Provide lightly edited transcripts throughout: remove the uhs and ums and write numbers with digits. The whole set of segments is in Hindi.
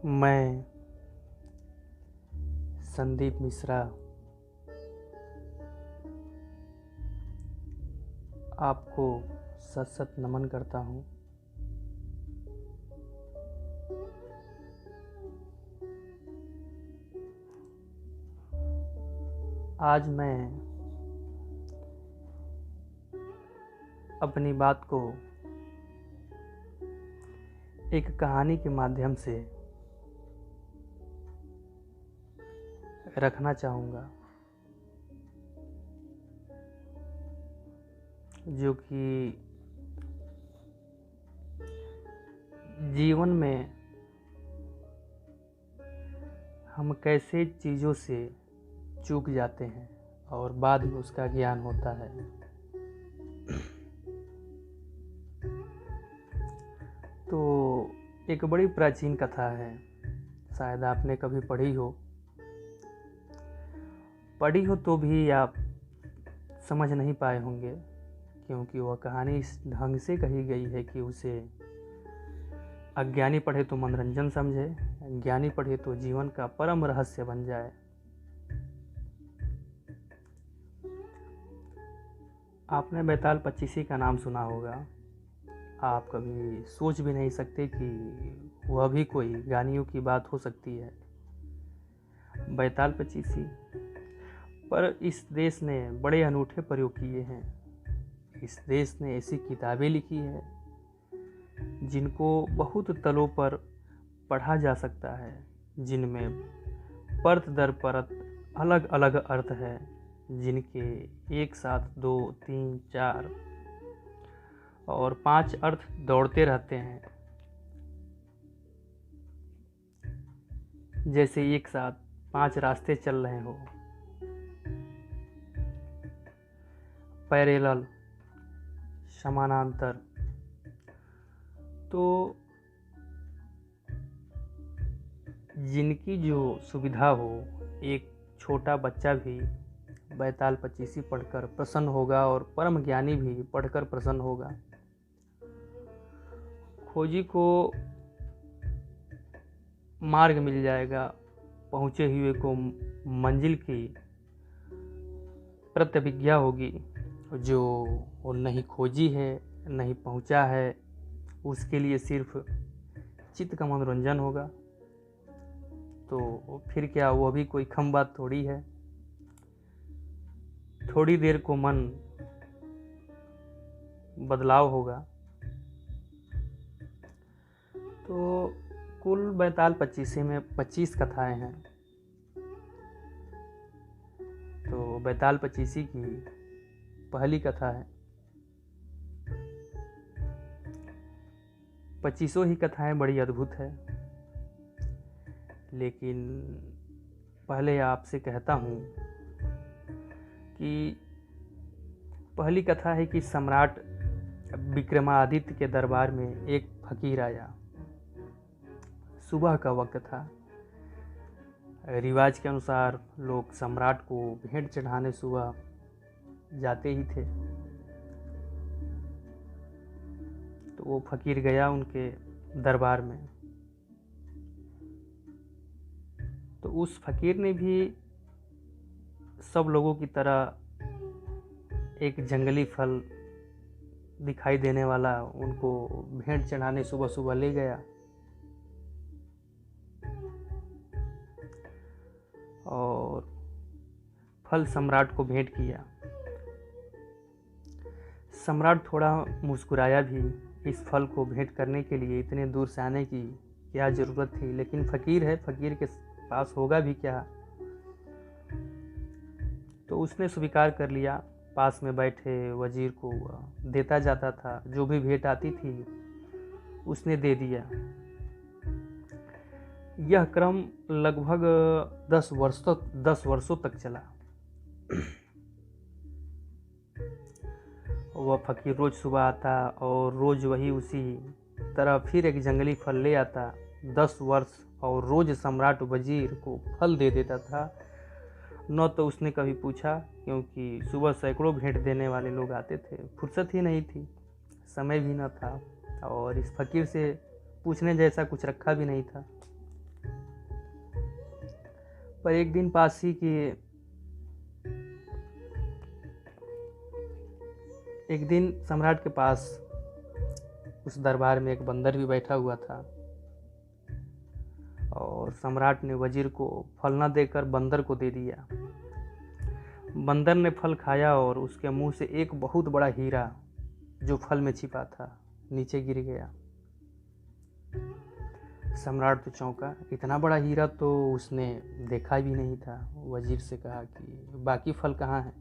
मैं संदीप मिश्रा आपको सत सत नमन करता हूँ। आज मैं अपनी बात को एक कहानी के माध्यम से रखना चाहूँगा, जो कि जीवन में हम कैसे चीज़ों से चूक जाते हैं और बाद में उसका ज्ञान होता है। तो एक बड़ी प्राचीन कथा है, शायद आपने कभी पढ़ी हो तो भी आप समझ नहीं पाए होंगे, क्योंकि वह कहानी इस ढंग से कही गई है कि उसे अज्ञानी पढ़े तो मनोरंजन समझे, ज्ञानी पढ़े तो जीवन का परम रहस्य बन जाए। आपने बैताल पचीसी का नाम सुना होगा। आप कभी सोच भी नहीं सकते कि वह भी कोई ज्ञानियों की बात हो सकती है। बैताल पचीसी पर इस देश ने बड़े अनूठे प्रयोग किए हैं। इस देश ने ऐसी किताबें लिखी है जिनको बहुत तलों पर पढ़ा जा सकता है, जिनमें परत दर परत अलग अलग अर्थ है, जिनके एक साथ 2, 3, 4 और 5 अर्थ दौड़ते रहते हैं, जैसे एक साथ 5 रास्ते चल रहे हो। पैरेलल, समानांतर। तो जिनकी जो सुविधा हो, एक छोटा बच्चा भी बैताल पचीसी पढ़कर प्रसन्न होगा और परम ज्ञानी भी पढ़कर प्रसन्न होगा। खोजी को मार्ग मिल जाएगा, पहुँचे हुए को मंजिल की प्रतिभिज्ञा होगी। जो वो नहीं खोजी है, नहीं पहुँचा है, उसके लिए सिर्फ चित्त का मनोरंजन होगा। तो फिर क्या, वह भी कोई कम बात थोड़ी है। थोड़ी देर को मन बदलाव होगा। तो कुल बैताल पचीसी में 25 कथाएं हैं। तो बैताल पचीसी की पहली कथा है। 25 ही कथाएं बड़ी अद्भुत है, लेकिन पहले आपसे कहता हूँ कि पहली कथा है कि सम्राट विक्रमादित्य के दरबार में एक फकीर आया। सुबह का वक्त था। रिवाज के अनुसार लोग सम्राट को भेंट चढ़ाने सुबह जाते ही थे। तो वो फकीर गया उनके दरबार में। तो उस फकीर ने भी सब लोगों की तरह एक जंगली फल दिखाई देने वाला उनको भेंट चढ़ाने सुबह सुबह ले गया। और फल सम्राट को भेंट किया। सम्राट थोड़ा मुस्कुराया भी, इस फल को भेंट करने के लिए इतने दूर से आने की क्या ज़रूरत थी, लेकिन फ़कीर है, फ़कीर के पास होगा भी क्या। तो उसने स्वीकार कर लिया। पास में बैठे वजीर को देता जाता था, जो भी भेंट आती थी उसने दे दिया। यह क्रम लगभग 10 वर्षों तक चला। वह फकीर रोज सुबह आता और रोज वही उसी तरह फिर एक जंगली फल ले आता। 10 वर्ष और रोज सम्राट वजीर को फल दे देता था। न तो उसने कभी पूछा, क्योंकि सुबह सैकड़ों भेंट देने वाले लोग आते थे, फुर्सत ही नहीं थी, समय भी न था और इस फकीर से पूछने जैसा कुछ रखा भी नहीं था। पर एक दिन पास ही कि एक दिन सम्राट के पास उस दरबार में एक बंदर भी बैठा हुआ था और सम्राट ने वजीर को फल न देकर बंदर को दे दिया। बंदर ने फल खाया और उसके मुंह से एक बहुत बड़ा हीरा जो फल में छिपा था नीचे गिर गया। सम्राट तो चौंका, इतना बड़ा हीरा तो उसने देखा भी नहीं था। वजीर से कहा कि बाकी फल कहाँ हैं?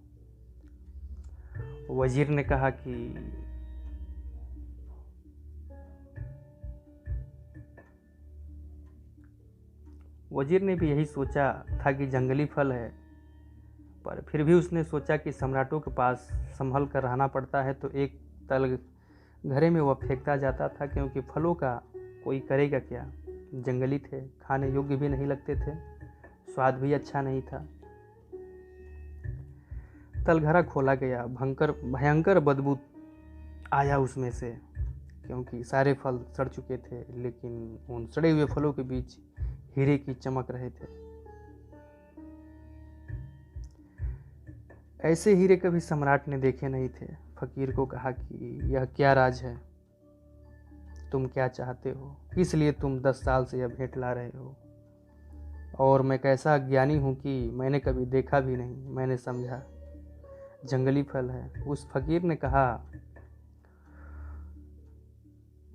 वजीर ने कहा कि वजीर ने भी यही सोचा था कि जंगली फल है, पर फिर भी उसने सोचा कि सम्राटों के पास संभल कर रहना पड़ता है, तो एक तल घरे में वह फेंकता जाता था, क्योंकि फलों का कोई करेगा क्या। जंगली थे, खाने योग्य भी नहीं लगते थे, स्वाद भी अच्छा नहीं था। तलघरा खोला गया, भयंकर बदबू आया उसमें से, क्योंकि सारे फल सड़ चुके थे, लेकिन उन सड़े हुए फलों के बीच हीरे की चमक रहे थे। ऐसे हीरे कभी सम्राट ने देखे नहीं थे। फकीर को कहा कि यह क्या राज है, तुम क्या चाहते हो, किस लिए तुम 10 साल से यह भेंट ला रहे हो, और मैं कैसा अज्ञानी हूँ कि मैंने कभी देखा भी नहीं। मैंने समझा जंगली फल है। उस फकीर ने कहा,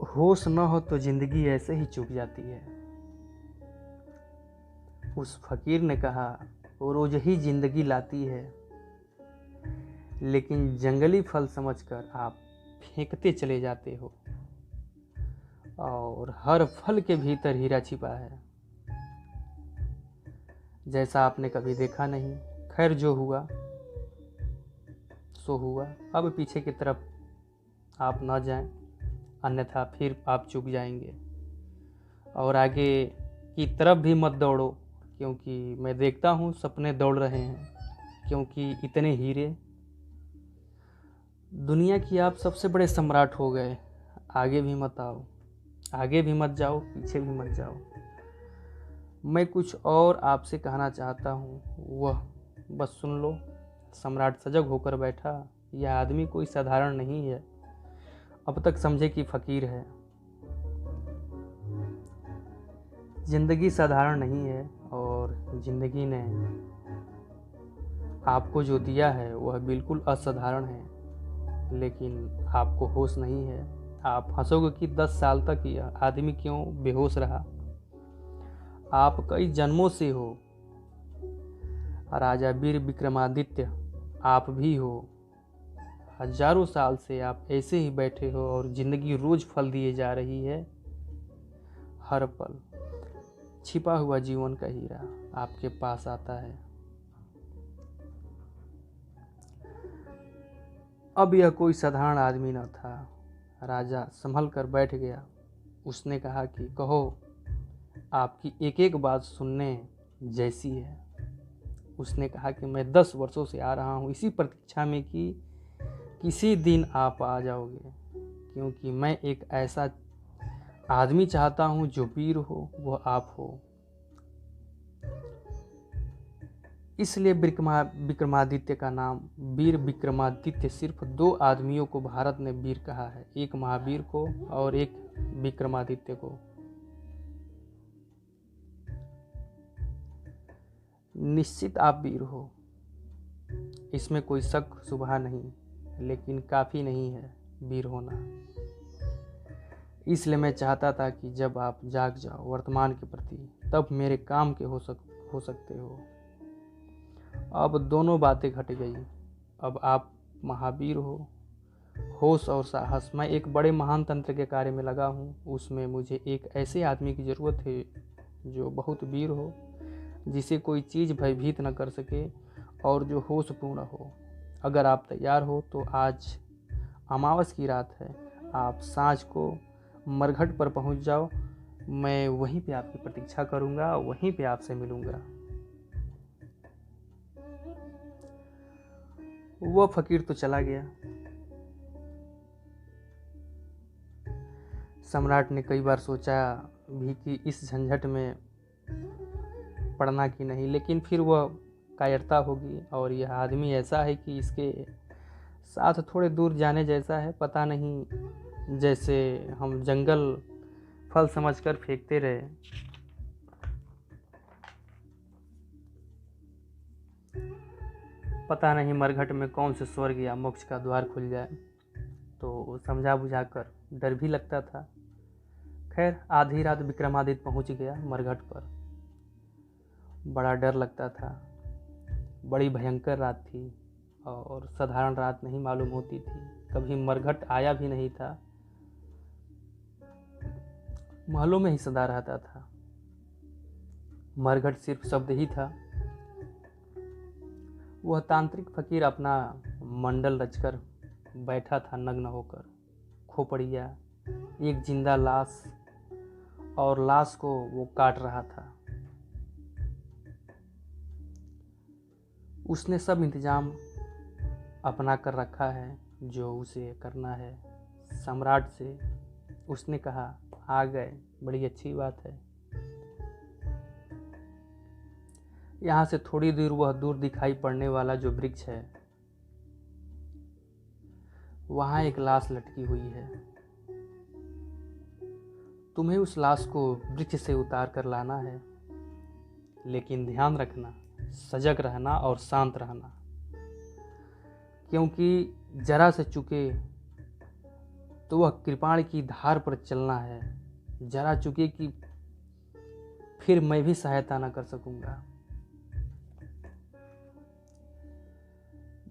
होश न हो तो जिंदगी ऐसे ही चूक जाती है। उस फकीर ने कहा, रोज ही जिंदगी लाती है, लेकिन जंगली फल समझकर आप फेंकते चले जाते हो, और हर फल के भीतर हीरा छिपा है, जैसा आपने कभी देखा नहीं। खैर, जो हुआ सो हुआ। अब पीछे की तरफ आप न जाएं, अन्यथा फिर आप चूक जाएंगे, और आगे की तरफ भी मत दौड़ो, क्योंकि मैं देखता हूँ सपने दौड़ रहे हैं, क्योंकि इतने हीरे। दुनिया की आप सबसे बड़े सम्राट हो गए। आगे भी मत आओ, आगे भी मत जाओ, पीछे भी मत जाओ। मैं कुछ और आपसे कहना चाहता हूँ, वह बस सुन लो। सम्राट सजग होकर बैठा। यह आदमी कोई साधारण नहीं है। अब तक समझे कि फकीर है। जिंदगी साधारण नहीं है, और जिंदगी ने आपको जो दिया है वह बिल्कुल असाधारण है, लेकिन आपको होश नहीं है। आप हंसोगे कि 10 साल तक यह आदमी क्यों बेहोश रहा। आप कई जन्मों से हो। राजा वीर विक्रमादित्य आप भी हो। हजारों साल से आप ऐसे ही बैठे हो, और जिंदगी रोज फल दिए जा रही है। हर पल छिपा हुआ जीवन का हीरा आपके पास आता है। अब यह कोई साधारण आदमी न था। राजा संभल कर बैठ गया। उसने कहा कि कहो, आपकी एक एक बात सुनने जैसी है। उसने कहा कि मैं 10 वर्षों से आ रहा हूँ इसी प्रतीक्षा में कि किसी दिन आप आ जाओगे, क्योंकि मैं एक ऐसा आदमी चाहता हूँ जो वीर हो, वह आप हो। इसलिए विक्रमादित्य का नाम वीर विक्रमादित्य। सिर्फ 2 आदमियों को भारत ने वीर कहा है, एक महावीर को और एक विक्रमादित्य को। निश्चित आप वीर हो, इसमें कोई शक शुबहा नहीं, लेकिन काफ़ी नहीं है वीर होना। इसलिए मैं चाहता था कि जब आप जाग जाओ वर्तमान के प्रति, तब मेरे काम के हो सकते हो। अब दोनों बातें घट गई। अब आप महावीर हो। होश और साहस। मैं एक बड़े महान तंत्र के कार्य में लगा हूँ। उसमें मुझे एक ऐसे आदमी की ज़रूरत है जो बहुत वीर हो, जिसे कोई चीज़ भयभीत न कर सके, और जो होशपूर्ण हो। अगर आप तैयार हो तो आज अमावस की रात है, आप सांझ को मरघट पर पहुंच जाओ। मैं वहीं पे आपकी प्रतीक्षा करूंगा, वहीं पे आपसे मिलूंगा। वह फकीर तो चला गया। सम्राट ने कई बार सोचा भी कि इस झंझट में पढ़ना कि नहीं, लेकिन फिर वह कायरता होगी। और यह आदमी ऐसा है कि इसके साथ थोड़े दूर जाने जैसा है, पता नहीं, जैसे हम जंगल फल समझकर फेंकते रहे। पता नहीं मरघट में कौन से स्वर्ग या मोक्ष का द्वार खुल जाए। तो समझा बुझाकर डर भी लगता था। खैर आधी रात विक्रमादित्य पहुंच गया मरघट पर। बड़ा डर लगता था, बड़ी भयंकर रात थी और साधारण रात नहीं मालूम होती थी। कभी मरघट आया भी नहीं था, महलों में ही सदा रहता था। मरघट सिर्फ शब्द ही था। वह तांत्रिक फकीर अपना मंडल रचकर बैठा था नग्न होकर। खोपड़िया, एक जिंदा लाश, और लाश को वो काट रहा था। उसने सब इंतजाम अपना कर रखा है जो उसे करना है। सम्राट से उसने कहा, आ गए, बड़ी अच्छी बात है। यहाँ से थोड़ी दूर वह दूर दिखाई पड़ने वाला जो वृक्ष है, वहाँ एक लाश लटकी हुई है। तुम्हें उस लाश को वृक्ष से उतार कर लाना है, लेकिन ध्यान रखना, सजग रहना और शांत रहना, क्योंकि जरा से चुके तो वह कृपाण की धार पर चलना है। जरा चुके कि फिर मैं भी सहायता न कर सकूंगा।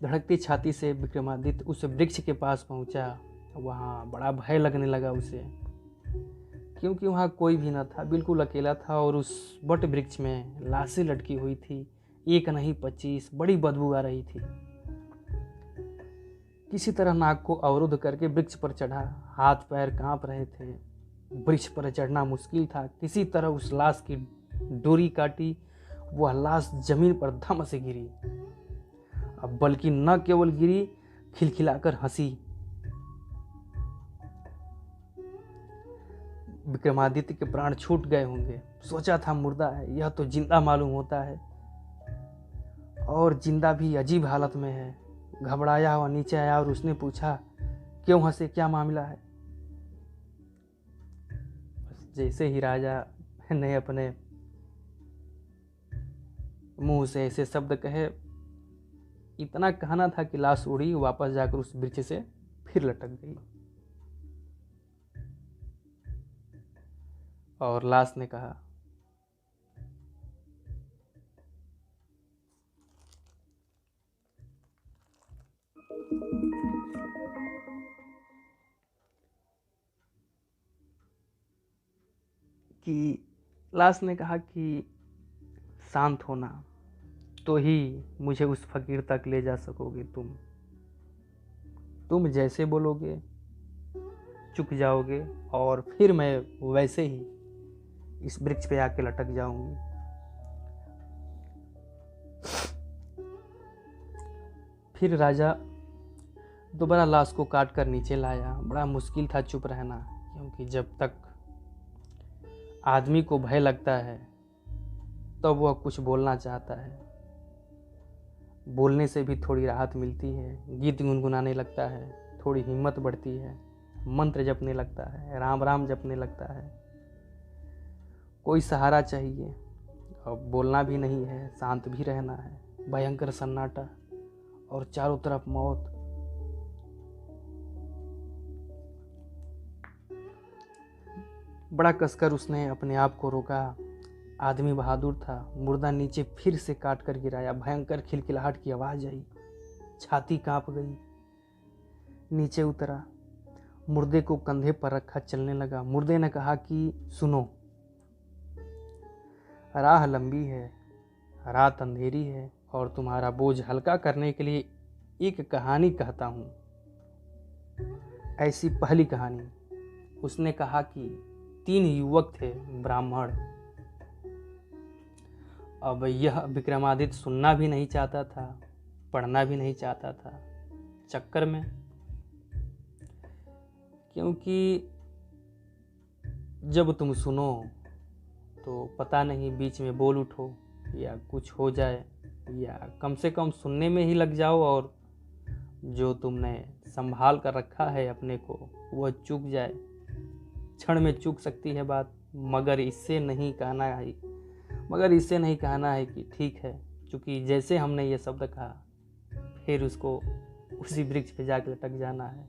धड़कती छाती से विक्रमादित्य उस वृक्ष के पास पहुंचा। वहाँ बड़ा भय लगने लगा उसे, क्योंकि वहाँ कोई भी न था, बिल्कुल अकेला था। और उस बट वृक्ष में लाशें लटकी हुई थी, एक नहीं 25। बड़ी बदबू आ रही थी। किसी तरह नाक को अवरुद्ध करके वृक्ष पर चढ़ा। हाथ पैर कांप रहे थे, वृक्ष पर चढ़ना मुश्किल था। किसी तरह उस लाश की डोरी काटी, वह लाश जमीन पर धम से गिरी। अब बल्कि न केवल गिरी, खिलखिलाकर हंसी। विक्रमादित्य के प्राण छूट गए होंगे। सोचा था मुर्दा है, यह तो जिंदा मालूम होता है, और जिंदा भी अजीब हालत में है। घबराया हुआ नीचे आया और उसने पूछा, क्यों हंसे, क्या मामला है? जैसे ही राजा ने अपने मुंह से ऐसे शब्द कहे, इतना कहना था कि लाश उड़ी, वापस जाकर उस वृक्ष से फिर लटक गई। और लाश ने कहा, कि शांत होना, तो ही मुझे उस फकीर तक ले जा सकोगे। तुम जैसे बोलोगे चुप जाओगे, और फिर मैं वैसे ही इस वृक्ष पे आके लटक जाऊंगी। फिर राजा दोबारा लाश को काट कर नीचे लाया। बड़ा मुश्किल था चुप रहना, क्योंकि जब तक आदमी को भय लगता है तब तो वह कुछ बोलना चाहता है। बोलने से भी थोड़ी राहत मिलती है। गीत गुनगुनाने लगता है, थोड़ी हिम्मत बढ़ती है। मंत्र जपने लगता है, राम राम जपने लगता है। कोई सहारा चाहिए। अब बोलना भी नहीं है, शांत भी रहना है। भयंकर सन्नाटा और चारों तरफ मौत। बड़ा कसकर उसने अपने आप को रोका। आदमी बहादुर था। मुर्दा नीचे फिर से काट कर गिराया। भयंकर खिलखिलाहट की आवाज आई, छाती कांप गई। नीचे उतरा, मुर्दे को कंधे पर रखा, चलने लगा। मुर्दे ने कहा कि सुनो, राह लंबी है, रात अंधेरी है, और तुम्हारा बोझ हल्का करने के लिए एक कहानी कहता हूँ। ऐसी पहली कहानी। उसने कहा कि 3 युवक थे, ब्राह्मण। अब यह विक्रमादित्य सुनना भी नहीं चाहता था, पढ़ना भी नहीं चाहता था, चक्कर में, क्योंकि जब तुम सुनो तो पता नहीं बीच में बोल उठो या कुछ हो जाए, या कम से कम सुनने में ही लग जाओ और जो तुमने संभाल कर रखा है अपने को वह चूक जाए। क्षण में चूक सकती है बात, मगर इससे नहीं कहना है कि ठीक है, क्योंकि जैसे हमने ये शब्द कहा फिर उसको उसी वृक्ष पे जाकर लटक जाना है।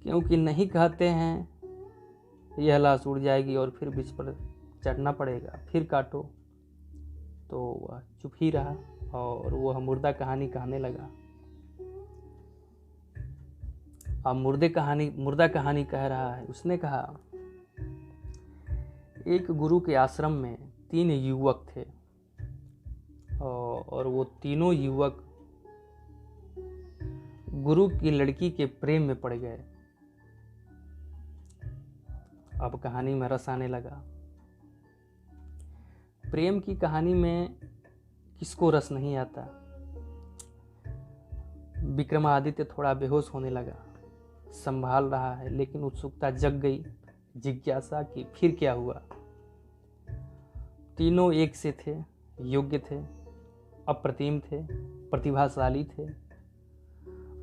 क्योंकि नहीं कहते हैं यह लाश उड़ जाएगी और फिर वृक्ष पर चढ़ना पड़ेगा, फिर काटो। तो वह चुप ही रहा और वह मुर्दा कहानी कहने लगा। अब मुर्दा कहानी कह रहा है। उसने कहा, एक गुरु के आश्रम में 3 युवक थे और वो तीनों युवक गुरु की लड़की के प्रेम में पड़ गए। अब कहानी में रस आने लगा। प्रेम की कहानी में किसको रस नहीं आता। विक्रमादित्य थोड़ा बेहोश होने लगा, संभाल रहा है, लेकिन उत्सुकता जग गई, जिज्ञासा कि फिर क्या हुआ। तीनों एक से थे, योग्य थे, अप्रतिम थे, प्रतिभाशाली थे।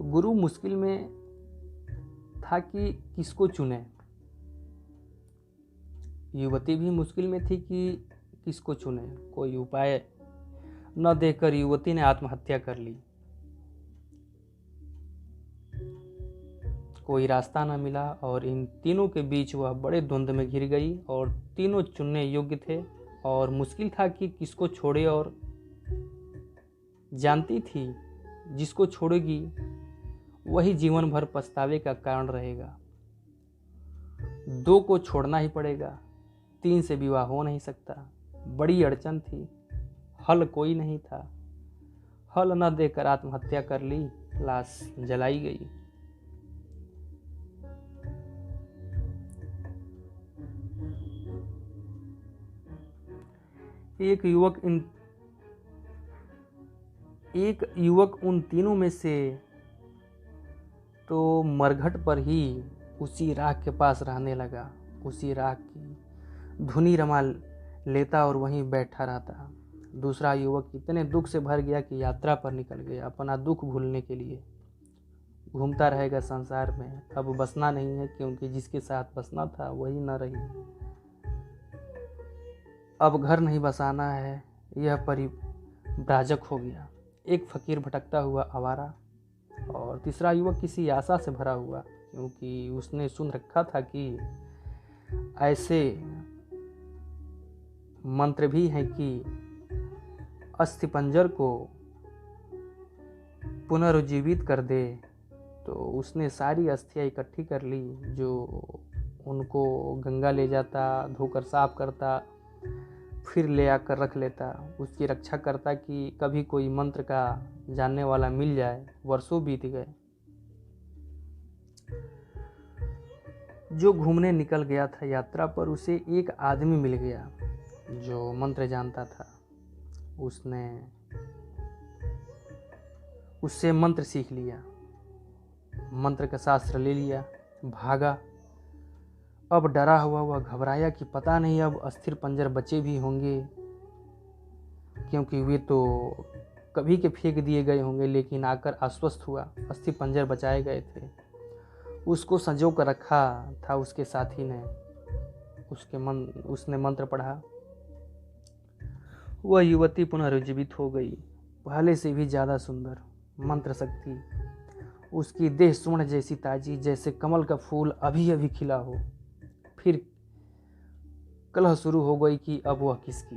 गुरु मुश्किल में था कि किसको चुने। युवती भी मुश्किल में थी कि किसको चुने। कोई उपाय न देखकर युवती ने आत्महत्या कर ली। कोई रास्ता न मिला और इन तीनों के बीच वह बड़े द्वंद्व में घिर गई और तीनों चुनने योग्य थे और मुश्किल था कि किसको छोड़े। और जानती थी जिसको छोड़ेगी वही जीवन भर पछतावे का कारण रहेगा। 2 को छोड़ना ही पड़ेगा, 3 से विवाह हो नहीं सकता। बड़ी अड़चन थी, हल कोई नहीं था। हल न देकर आत्महत्या कर ली, लाश जलाई गई। एक युवक उन तीनों में से तो मरघट पर ही उसी राख के पास रहने लगा। उसी राख की धुनी रमा लेता और वहीं बैठा रहता। दूसरा युवक इतने दुख से भर गया कि यात्रा पर निकल गया अपना दुख भूलने के लिए। घूमता रहेगा संसार में, अब बसना नहीं है, क्योंकि जिसके साथ बसना था वही न रही। अब घर नहीं बसाना है, यह परिव्राजक हो गया। एक फकीर भटकता हुआ आवारा और तीसरा युवक किसी आशा से भरा हुआ, क्योंकि उसने सुन रखा था कि ऐसे मंत्र भी हैं कि अस्थिपंजर को पुनरुज्जीवित कर दे। तो उसने सारी अस्थियां इकट्ठी कर ली, जो उनको गंगा ले जाता, धोकर साफ करता, फिर ले आकर रख लेता, उसकी रक्षा करता कि कभी कोई मंत्र का जानने वाला मिल जाए। वर्षों बीत गए। जो घूमने निकल गया था यात्रा पर, उसे एक आदमी मिल गया जो मंत्र जानता था। उसने उससे मंत्र सीख लिया, मंत्र का शास्त्र ले लिया, भागा। अब डरा हुआ वह घबराया कि पता नहीं अब अस्थिर पंजर बचे भी होंगे, क्योंकि वे तो कभी के फेंक दिए गए होंगे। लेकिन आकर आश्वस्त हुआ, अस्थि पंजर बचाए गए थे। उसको संजो कर रखा था उसके साथी ने। उसने मंत्र पढ़ा, वह युवती पुनरुज्जीवित हो गई, पहले से भी ज़्यादा सुंदर। मंत्र शक्ति, उसकी देह स्वर्ण जैसी ताजी, जैसे कमल का फूल अभी अभी खिला हो। फिर कलह शुरू हो गई कि अब वह किसकी।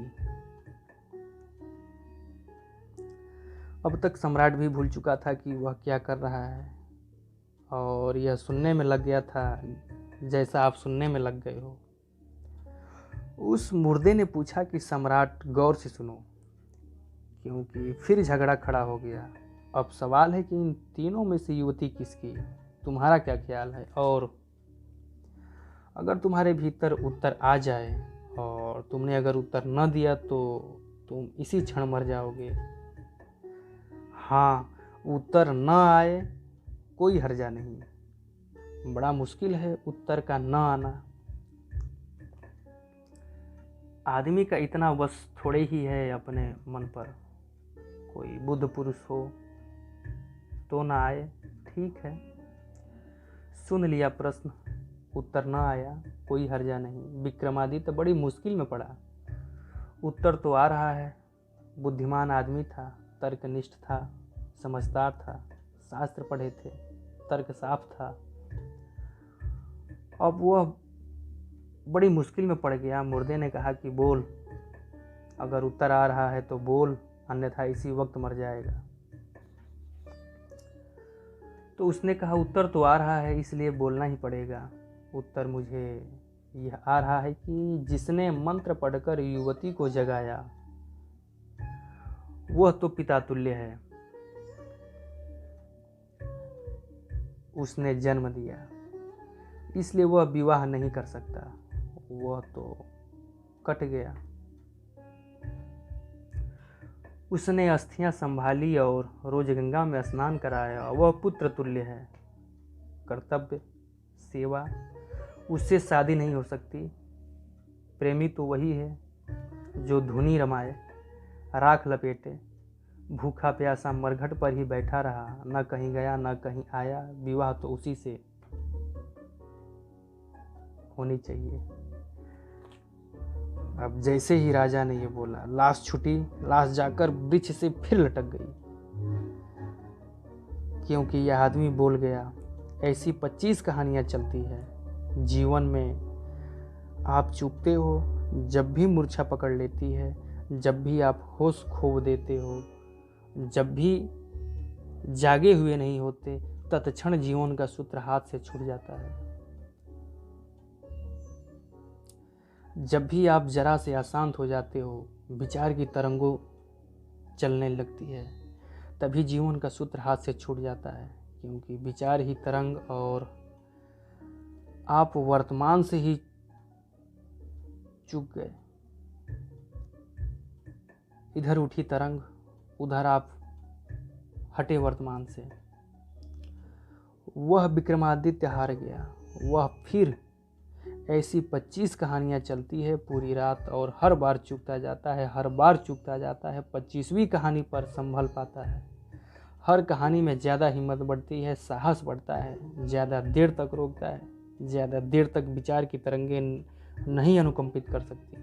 अब तक सम्राट भी भूल चुका था कि वह क्या कर रहा है और यह सुनने में लग गया था जैसा आप सुनने में लग गए हो। उस मुर्दे ने पूछा कि सम्राट गौर से सुनो, क्योंकि फिर झगड़ा खड़ा हो गया। अब सवाल है कि इन तीनों में से युवती किसकी, तुम्हारा क्या ख्याल है? और अगर तुम्हारे भीतर उत्तर आ जाए और तुमने अगर उत्तर न दिया तो तुम इसी क्षण मर जाओगे। हाँ, उत्तर न आए कोई हर्जा नहीं, बड़ा मुश्किल है उत्तर का न आना। आदमी का इतना बस थोड़े ही है अपने मन पर। कोई बुद्ध पुरुष हो तो ना आए, ठीक है, सुन लिया प्रश्न, उत्तर ना आया, कोई हर्जा नहीं। विक्रमादित्य बड़ी मुश्किल में पड़ा। उत्तर तो आ रहा है। बुद्धिमान आदमी था, तर्कनिष्ठ था, समझदार था, शास्त्र पढ़े थे, तर्क साफ था। अब वह बड़ी मुश्किल में पड़ गया। मुर्दे ने कहा कि बोल, अगर उत्तर आ रहा है तो बोल, अन्यथा इसी वक्त मर जाएगा। तो उसने कहा उत्तर तो आ रहा है, इसलिए बोलना ही पड़ेगा। उत्तर मुझे यह आ रहा है कि जिसने मंत्र पढ़कर युवती को जगाया वह तो पिता तुल्य है। उसने जन्म दिया, इसलिए वह विवाह नहीं कर सकता। वह तो कट गया। उसने अस्थियां संभाली और रोज गंगा में स्नान कराया। वह पुत्र तुल्य है। कर्तव्य, सेवा, उससे शादी नहीं हो सकती। प्रेमी तो वही है जो धुनी रमाए, राख लपेटे, भूखा प्यासा मरघट पर ही बैठा रहा, न कहीं गया न कहीं आया। विवाह तो उसी से होनी चाहिए। अब जैसे ही राजा ने ये बोला, लाश छूटी। लाश जाकर वृक्ष से फिर लटक गई, क्योंकि यह आदमी बोल गया। ऐसी 25 कहानियां चलती है जीवन में। आप चूकते हो जब भी मूर्छा पकड़ लेती है, जब भी आप होश खो देते हो, जब भी जागे हुए नहीं होते, तत्क्षण जीवन का सूत्र हाथ से छूट जाता है। जब भी आप जरा से अशांत हो जाते हो, विचार की तरंगों चलने लगती है, तभी जीवन का सूत्र हाथ से छूट जाता है। क्योंकि विचार ही तरंग, और आप वर्तमान से ही चूक गए। इधर उठी तरंग, उधर आप हटे वर्तमान से। वह विक्रमादित्य हार गया। वह फिर ऐसी 25 कहानियां चलती है पूरी रात, और हर बार चूकता जाता है, हर बार चूकता जाता है। 25वीं कहानी पर संभल पाता है। हर कहानी में ज़्यादा हिम्मत बढ़ती है, साहस बढ़ता है, ज़्यादा देर तक रोकता है, ज़्यादा देर तक विचार की तरंगें नहीं अनुकंपित कर सकती।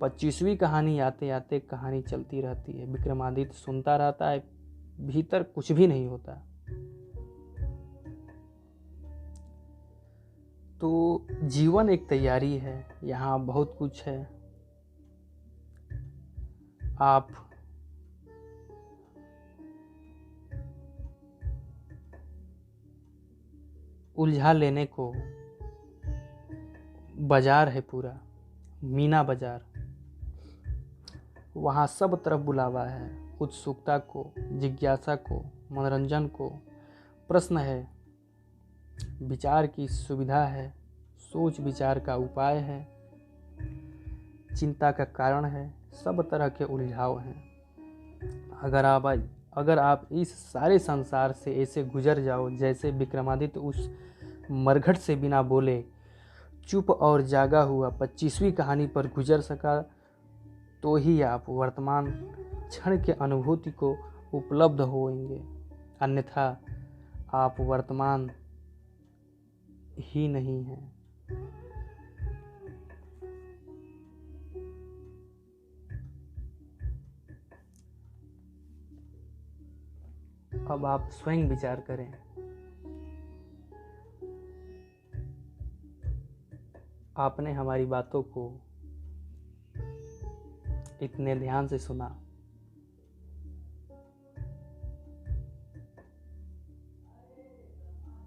25वीं कहानी आते आते कहानी चलती रहती है। विक्रमादित्य सुनता रहता है, भीतर कुछ भी नहीं होता। तो जीवन एक तैयारी है, यहाँ बहुत कुछ है। आप उलझा लेने को, बाजार है पूरा, मीना बाजार। वहाँ सब तरफ बुलावा है, उत्सुकता को, जिज्ञासा को, मनोरंजन को। प्रश्न है, विचार की सुविधा है, सोच विचार का उपाय है, चिंता का कारण है, सब तरह के उलझाव हैं। अगर आप इस सारे संसार से ऐसे गुजर जाओ जैसे विक्रमादित्य उस मरघट से बिना बोले चुप और जागा हुआ 25वीं कहानी पर गुजर सका, तो ही आप वर्तमान क्षण के अनुभूति को उपलब्ध होंगे। अन्यथा आप वर्तमान ही नहीं हैं। अब आप स्वयं विचार करें। आपने हमारी बातों को इतने ध्यान से सुना।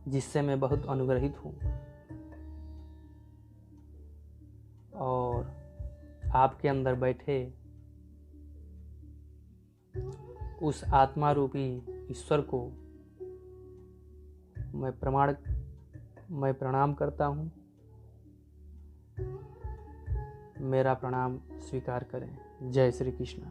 जिससे मैं बहुत अनुग्रहित हूँ, और आपके अंदर बैठे उस आत्मा रूपी ईश्वर को मैं प्रणाम करता हूँ। मेरा प्रणाम स्वीकार करें। जय श्री कृष्ण।